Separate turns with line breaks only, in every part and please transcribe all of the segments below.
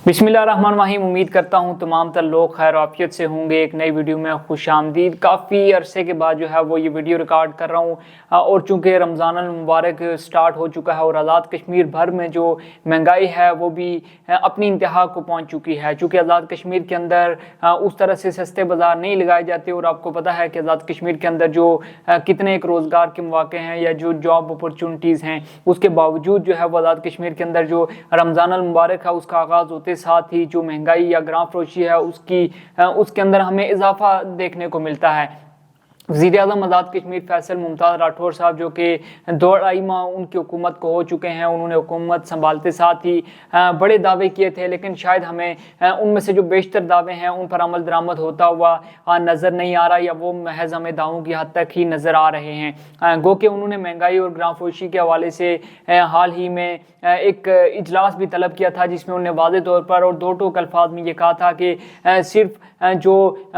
बिस्मिल्लाहिर्रहमानिर्रहीम। उम्मीद करता हूँ तमाम तर लोग खैर आफियत से होंगे। एक नई वीडियो में खुश आमदीद। काफ़ी अरसे के बाद जो है वो ये वीडियो रिकॉर्ड कर रहा हूँ और चूँकि रमज़ान अल मुबारक स्टार्ट हो चुका है और आज़ाद कश्मीर भर में जो महंगाई है वो भी अपनी इंतहा को पहुँच चुकी है। चूँकि आज़ाद कश्मीर के अंदर उस तरह से सस्ते बाज़ार नहीं लगाए जाते और आपको पता है कि आज़ाद कश्मीर के अंदर जो कितने एक रोज़गार के मौके हैं या जो जॉब अपॉर्चुनिटीज़ हैं, उसके बावजूद जो है वो आज़ाद कश्मीर के अंदर जो रमज़ान अल मुबारक है उसका आगाज़ होते साथ ही जो महंगाई या ग्राम फरोशी है उसके अंदर हमें इजाफा देखने को मिलता है। वज़ीर-ए-आज़म आज़ाद कश्मीर फैसल मुमताज़ राठौर साहब जो कि 2-2.5 माह उनकी हुकूमत को हो चुके हैं, उन्होंने हुकूमत संभालते साथ ही बड़े दावे किए थे, लेकिन शायद हमें उनमें से जो बेशतर दावे हैं उन पर अमल दरामद होता हुआ नज़र नहीं आ रहा या वो महज हमें दावों की हद तक ही नज़र आ रहे हैं। गो कि उन्होंने महंगाई और ग्राम फरोशी के हवाले से हाल ही में एक इजलास भी तलब किया था, जिसमें उन्होंने वाज़े तौर पर और दो टोक अल्फाज में ये कहा था कि सिर्फ जो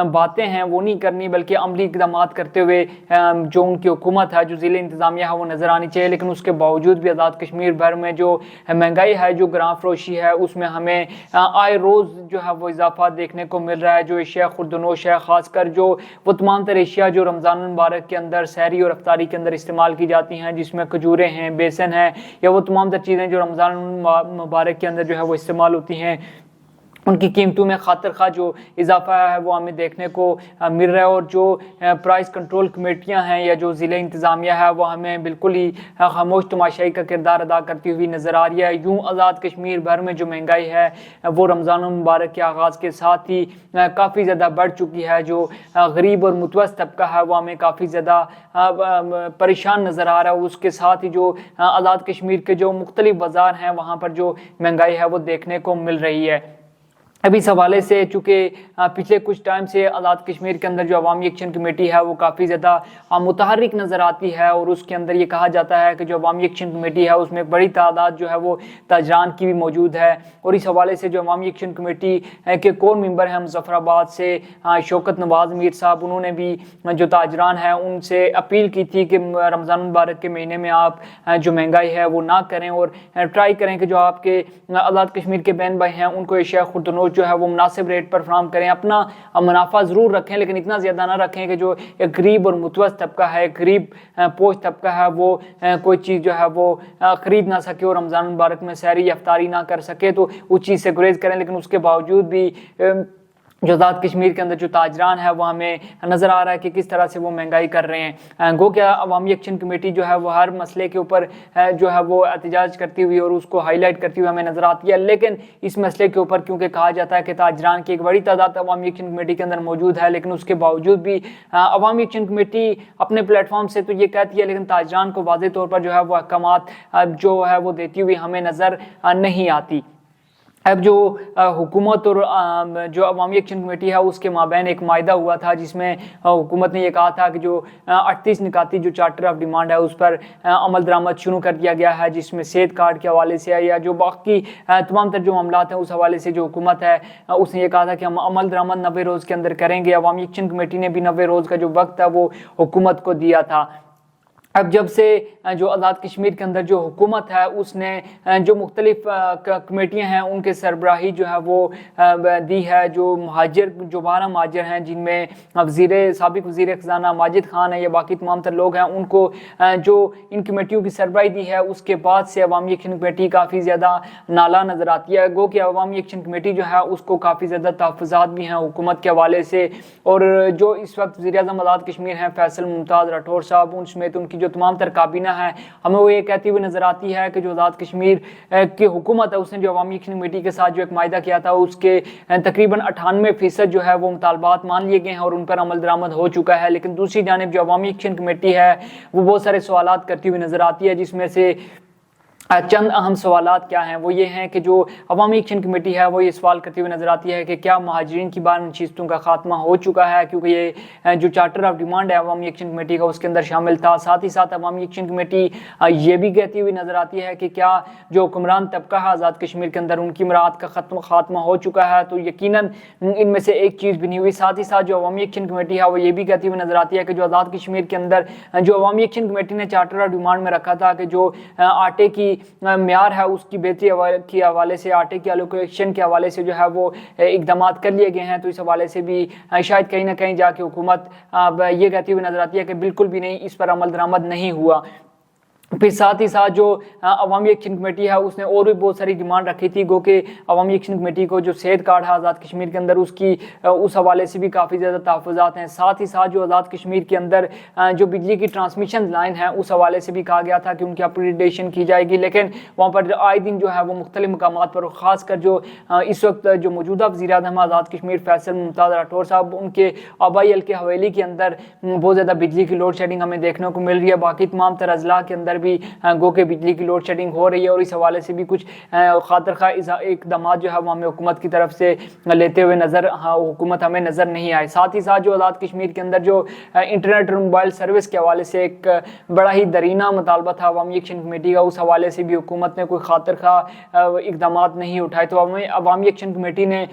बातें हैं वो नहीं करनी बल्कि अमली इक़दाम करते हुए जो उनकी हुकूमत है, जो ज़िले इंतज़ामिया है वो नज़र आनी चाहिए। लेकिन उसके बावजूद भी आज़ाद कश्मीर भर में जो महंगाई है, जो ग्राम फरोशी है, उसमें हमें आए रोज़ जो है वो इजाफा देखने को मिल रहा है। जो एशिया खुर्दनोश है, ख़ासकर जो वो तमाम तर एशिया जो रमज़ान मुबारक के अंदर सहरी और अफ्तारी के अंदर इस्तेमाल की जाती हैं, जिसमें खजूरें हैं, बेसन है या वो तमाम तर चीज़ें जो रमज़ान मुबारक के अंदर जो है वो इस्तेमाल होती हैं, उनकी कीमतों में खातिर खा जो इजाफा है वो हमें देखने को मिल रहा है। और जो प्राइस कंट्रोल कमेटियां हैं या जो ज़िले इंतज़ामिया है वो हमें बिल्कुल ही खामोश तमाशाई का किरदार अदा करती हुई नज़र आ रही है। यूँ आज़ाद कश्मीर भर में जो महंगाई है वो रमज़ान मुबारक के आगाज़ के साथ ही काफ़ी ज़्यादा बढ़ चुकी है। जो गरीब और मुतवस्सित तबका है वो हमें काफ़ी ज़्यादा परेशान नज़र आ रहा है। उसके साथ ही जो आज़ाद कश्मीर के जो मुख्तलिफ बाज़ार हैं वहाँ पर जो महंगाई है वो देखने को मिल रही है। अभी इस हवाले से चूँकि पिछले कुछ टाइम से आज़ाद कश्मीर के अंदर जो अवामी एक्शन कमेटी है वो काफ़ी ज़्यादा मुतहर्रिक नज़र आती है और उसके अंदर ये कहा जाता है कि जो अवामी एक्शन कमेटी है उसमें एक बड़ी तादाद जो है वो ताजरान की भी मौजूद है। और इस हवाले से जो अवामी एक्शन कमेटी के कोर मेंबर हैं मुज़फ़्फ़राबाद से शौकत नवाज़ मीर साहब, उन्होंने भी जो ताजरान है उनसे अपील की थी कि रमज़ान मुबारक के महीने में आप जो महंगाई है वो ना करें और ट्राई करें कि जो आपके आज़ाद कश्मीर के बहन भाई हैं उनको एशिया खुर्दनोश जो है वो मुनासिब रेट पर फराहम करें। अपना मुनाफा ज़रूर रखें लेकिन इतना ज़्यादा ना रखें कि जो एक गरीब और मुतवस्सित तबका है, गरीब पोश तबका है, वो कोई चीज़ जो है वो ख़रीद ना सके और रमज़ान मुबारक में सहरी अफ्तारी ना कर सके, तो उस चीज़ से गुरेज करें। लेकिन उसके बावजूद भी जो आज़ाद कश्मीर के अंदर जो ताजरान है वो हमें नज़र आ रहा है कि किस तरह से वो महंगाई कर रहे हैं। गो क्या अवामी एक्शन कमेटी जो है वो हर मसले के ऊपर जो है वो एहतजाज करती हुई और उसको हाईलाइट करती हुई हमें नज़र आती है। लेकिन इस मसले के ऊपर क्योंकि कहा जाता है कि ताजरान की एक बड़ी तादाद अवामी एक्शन कमेटी के अंदर मौजूद है, लेकिन उसके बावजूद भी अवामी एक्शन कमेटी अपने प्लेटफॉर्म से तो ये कहती है लेकिन ताजरान को वाज़ेह तौर पर जो है वो अहकामात जो है वो देती हुई हमें नज़र नहीं आती। अब जो हुकूमत और जो अवामी एक्शन कमेटी है उसके माबैन एक मायदा हुआ था, जिसमें हुकूमत ने यह कहा था कि जो 38 निकाती जो चार्टर ऑफ डिमांड है उस पर अमल दरामद शुरू कर दिया गया है, जिसमें सेहत कार्ड के हवाले से है या जो बाकी तमाम तर जो मामलात हैं उस हवाले से जो हुकूमत है उसने ये कहा था कि हम अमल दरामद 90 रोज़ के अंदर करेंगे। अवामी एक्शन कमेटी ने भी 90 रोज़ का जो वक्त है वो हुकूमत को दिया था। अब जब से जो आज़ाद कश्मीर के अंदर जो हुकूमत है उसने जो मुख्तलिफ कमेटियां हैं उनके सरबराही जो है वो दी है, जो महाजर जो 12 महाजर हैं जिनमें साबिक वज़ीर ख़ज़ाना माजिद खान है या बाकी तमाम तर लोग हैं, उनको जो इन कमेटियों की सरबराही दी है उसके बाद से अवामी एक्शन कमेटी काफ़ी ज़्यादा नाला नज़र आती है। गो कि अवामी एक्शन कमेटी जो है उसको काफ़ी ज़्यादा तहफ़्फ़ुज़ात भी हैं हुकूमत के हवाले से। और जो इस वक्त वज़ीर-ए-आज़म आज़ाद कश्मीर हैं फैसल मुमताज़ राठौर साहब, उन समेत उनकी जो तमाम तर काबीना है हमें वो ये कहती हुई नज़र आती है कि जो आज़ाद कश्मीर की हुकूमत है उसने जो अवामी एक्शन कमेटी के साथ जो एक मायदा किया था उसके तकरीबन 98% जो है वो मुतालबात मान लिए गए हैं और उन पर अमल दरामद हो चुका है। लेकिन दूसरी जानिब जो अवामी एक्शन कमेटी है वो बहुत सारे सवालात करती हुई नज़र आती है, जिसमें से चंद अहम सवालात क्या हैं वो ये हैं कि जो अवामी एक्शन कमेटी है वो ये सवाल करती हुई नज़र आती है कि क्या महाजरीन की बार नशिस्तों का खात्मा हो चुका है, क्योंकि ये जो चार्टर ऑफ डिमांड है अवामी एक्शन कमेटी का उसके अंदर शामिल था। साथ ही साथ अवामी एक्शन कमेटी ये भी कहती हुई नज़र आती है कि क्या जो हुक्मरान तबका है आज़ाद कश्मीर के अंदर उनकी मराद का खात्मा हो चुका है, तो यकीनन इनमें से एक चीज़ भी नहीं हुई। साथ ही साथ जो अवामी एक्शन कमेटी है वो ये भी कहती हुई नज़र आती है कि जो आज़ाद कश्मीर के अंदर जो अवामी एक्शन कमेटी ने चार्टर ऑफ डिमांड में रखा था कि जो आटे की म्यार है उसकी बेहतरी के हवाले से, आटे की एलोकेशन के हवाले से जो है वो इकदाम कर लिए गए हैं। तो इस हवाले से भी शायद कहीं ना कहीं जाके हुकूमत ये कहती हुई नजर आती है कि बिल्कुल भी नहीं, इस पर अमल दरामद नहीं हुआ। फिर साथ ही साथ जो अवामी एक्शन कमेटी है उसने और भी बहुत सारी डिमांड रखी थी, गो कि अवामी एक्शन कमेटी को जो सेहत कार्ड है आज़ाद कश्मीर के अंदर उसकी उस हवाले से भी काफ़ी ज़्यादा तहफ़्फ़ुज़ात हैं। साथ ही साथ जो आज़ाद कश्मीर के अंदर जो बिजली की ट्रांसमिशन लाइन है उस हवाले से भी कहा गया था कि उनकी अपग्रेडेशन की जाएगी, लेकिन वहाँ पर आए दिन जो है वो मुख्तलिफ मकामात पर, ख़ासकर जो इस वक्त जो मौजूदा वज़ीर-ए-आज़म आज़ाद कश्मीर फैसल मुमताज़ राठौर साहब, उनके आबाई हल्के हवेली के अंदर बहुत ज़्यादा बिजली की लोड शेडिंग हमें देखने को मिल रही है। बाकी तमाम तर अजला के अंदर भी गो के बिजली की लोड शेडिंग हो रही है और इस हवाले से भी कुछ खातिर खा इकदाम जो है वो हमें हुकूमत की तरफ से लेते हुए हुकूमत हमें नज़र नहीं आए। साथ ही साथ जो आज़ाद कश्मीर के अंदर जो इंटरनेट और मोबाइल सर्विस के हवाले से एक बड़ा ही दरीना मुतालबा था अवामी एक्शन कमेटी का, उस हवाले से भी हुकूमत ने कोई खातिर खा इकदाम नहीं उठाए। तो अवामी एक्शन कमेटी ने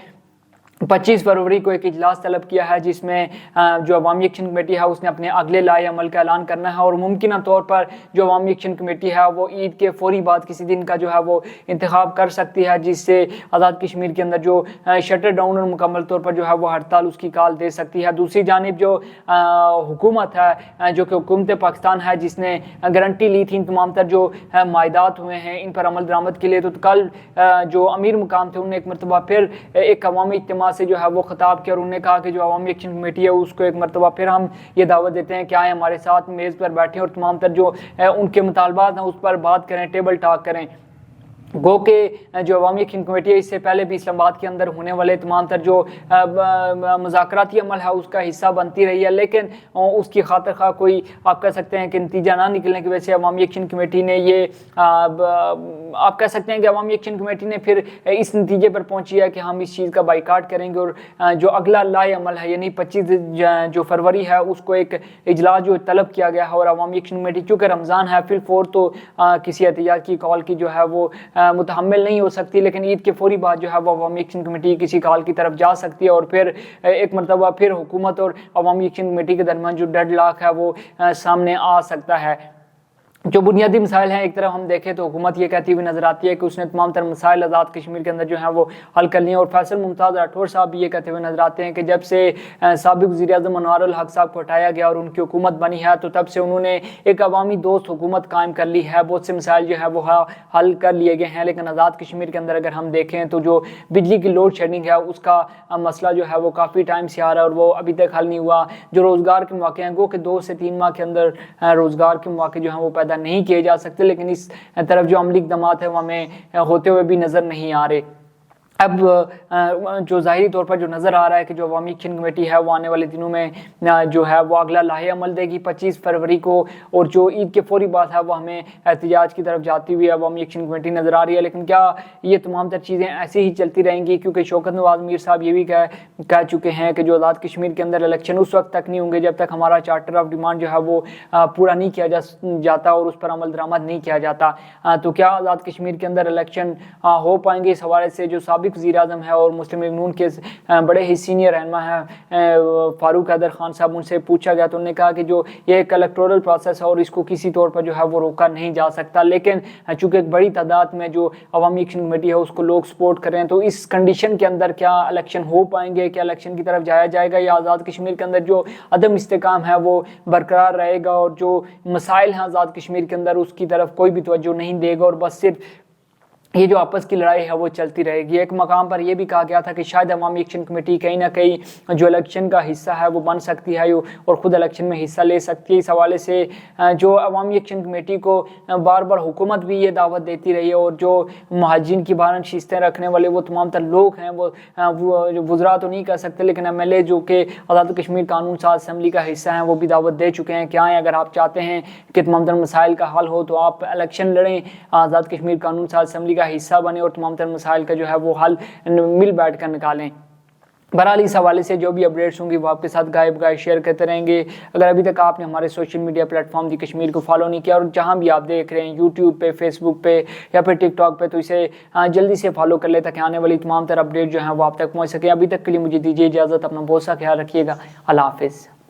25 फरवरी को एक इजलास तलब किया है जिसमें जो अवामी एक्शन कमेटी है उसने अपने अगले लाए अमल का ऐलान करना है और मुमकिन तौर पर जो अवामी एक्शन कमेटी है वो ईद के फौरी बाद किसी दिन का जो है वो इंतखाब कर सकती है, जिससे आज़ाद कश्मीर के अंदर जो शटर डाउन और मुकम्मल तौर पर जो है वो हड़ताल उसकी कॉल दे सकती है। दूसरी जानिब जो हुकूमत है जो कि हुकूमत पाकिस्तान है जिसने गारंटी ली थी इन तमाम तर जो मायदात हुए हैं इन पर अमल दरामद के लिए, तो कल जो अमीर मुकाम थे उन्होंने एक मरतबा फिर एक अवामी इज्तिमा से जो है वो खिताब किया और उन्होंने कहा कि जो अवामी एक्शन कमेटी है उसको एक मरतबा फिर हम ये दावत देते हैं कि आए हमारे साथ मेज़ पर बैठें और तमाम तर जो उनके मुतालबात हैं उस पर बात करें, टेबल टॉक करें। गो के जो अवामी एक्शन कमेटी है इससे पहले भी इस्लामाबाद के अंदर होने वाले तमाम तर जो मुज़ाकराती अमल है उसका हिस्सा बनती रही है, लेकिन उसकी खातिर खा कोई आप कह सकते हैं कि नतीजा ना निकलने की वजह से अवामी एक्शन कमेटी ने ये आप कह सकते हैं कि अवामी एक्शन कमेटी ने फिर इस नतीजे पर पहुंची है कि हम इस चीज़ का बाइकाट करेंगे और जो अगला लाए अमल है यानी 25 जो फरवरी है उसको एक इजलास जो तलब किया गया है और अवामी एक्शन कमेटी चूँकि रमज़ान है फिल फोर तो किसी एहतियात की कॉल की जो है वो मुतहम्मिल नहीं हो सकती, लेकिन ईद के फौरी बाद जो है वो अवामी एक्शन कमेटी किसी कॉल की तरफ जा सकती है और फिर एक मरतबा फिर हुकूमत और अवामी एक्शन कमेटी के दरमियान जो डेडलॉक है वो सामने आ सकता है। जो बुनियादी मसाइल हैं एक तरफ हम देखें तो हुकूमत ये कहती हुई नज़र आती है कि उसने तमाम तर मसाइल आज़ाद कश्मीर के अंदर जो है वो हल कर लिए और फैसल मुमताज़ राठौर साहब भी ये कहते हुए नज़र आते हैं कि जब से साबिक़ वज़ीर-ए-आज़म अनवारुल हक साहब को हटाया गया और उनकी हुकूमत बनी है तो तब से उन्होंने एक अवामी दोस्त हुकूमत कायम कर ली है, बहुत से मसाइल जो है वो हल कर लिए गए हैं। लेकिन आज़ाद कश्मीर के अंदर अगर हम देखें तो जो बिजली की लोड शेडिंग है उसका मसला जो है वो काफ़ी टाइम से आ रहा है और वो अभी तक हल नहीं हुआ। जो रोज़गार के मौके हैं गो कि 2 से 3 माह के अंदर रोज़गार के मौके जो हैं वो पैदा नहीं किए जा सकते, लेकिन इस तरफ जो अमली इक़दामात है वो हमें होते हुए भी नज़र नहीं आ रहे। अब जो ज़ाहिरी तौर पर जो नज़र आ रहा है कि जो अवामी एक्शन कमेटी है वो आने वाले दिनों में जो है वो अगला लाहे अमल देगी 25 फरवरी को और जो ईद के फौरी बाद है वो हमें एहतिजाज की तरफ जाती हुई अवामी एक्शन कमेटी नज़र आ रही है। लेकिन क्या ये तमाम तर चीज़ें ऐसे ही चलती रहेंगी, क्योंकि शौकत नवाज़ मीर साहब ये भी कह चुके हैं कि जो आज़ाद कश्मीर के अंदर इलेक्शन उस वक्त तक नहीं होंगे जब तक हमारा चार्टर ऑफ डिमांड जो है वो पूरा नहीं किया जाता और उस पर अमल दरामद नहीं किया जाता। तो क्या आज़ाद कश्मीर के अंदर इलेक्शन हो पाएंगे? इस हवाले से जो वज़ीर-ए-आज़म है और मुस्लिम लीग नून के बड़े ही सीनियर रहनुमा हैं फारूक हैदर खान साहब, उनसे पूछा गया तो उन्होंने कहा कि जो ये एक इलेक्टोरल प्रोसेस है और इसको किसी तौर पर जो है वो रोका नहीं जा सकता, लेकिन चूँकि एक बड़ी तादाद में जो अवामी एक्शन कमेटी है उसको लोग सपोर्ट कर रहे हैं तो इस कंडीशन के अंदर क्या इलेक्शन हो पाएंगे, क्या इलेक्शन की तरफ जाया जाएगा या आज़ाद कश्मीर के अंदर जो अदम इस्तेकाम है वो बरकरार रहेगा और जो मसाइल हैं आज़ाद कश्मीर के अंदर उसकी तरफ कोई भी तवज्जो नहीं देगा और बस सिर्फ ये जो आपस की लड़ाई है वो चलती रहेगी। एक मकाम पर यह भी कहा गया था कि शायद अवामी एक्शन कमेटी कहीं ना कहीं जो इलेक्शन का हिस्सा है वो बन सकती है और ख़ुद इलेक्शन में हिस्सा ले सकती है। इस हवाले से जो अवामी एक्शन कमेटी को बार बार हुकूमत भी ये दावत देती रही है और जो महाजिन की बारन शिस्तें रखने वाले वो तमाम तर लोग हैं वो वज़रा तो नहीं कर सकते, लेकिन MLA जो कि आज़ाद कश्मीर कानून साज असम्बली का हिस्सा हैं वो भी दावत दे चुके हैं कि आएँ अगर आप चाहते हैं कि तमाम तर मसाइल का हल हो तो आप इलेक्शन लड़ें, आज़ाद कश्मीर कानून साज असम्बली का हिस्सा बने और तमाम तर मसाइल का जो है वो हल मिल बैठ कर निकालें। बहरहाल इस हवाले से जो भी अपडेट्स होंगी वो आपके साथ गायब शेयर करते रहेंगे। अगर अभी तक आपने हमारे सोशल मीडिया प्लेटफॉर्म दी कश्मीर को फॉलो नहीं किया और जहां भी आप देख रहे हैं यूट्यूब पे, फेसबुक पे या फिर टिकटॉक पे, तो इसे जल्दी से फॉलो कर ले ताकि आने वाली तमाम तर अपडेट जो है वो आप तक पहुँच सके। अभी तक के लिए मुझे दीजिए इजाज़त, अपना बहुत सा ख्याल रखिएगा। अल्लाह हाफिज़।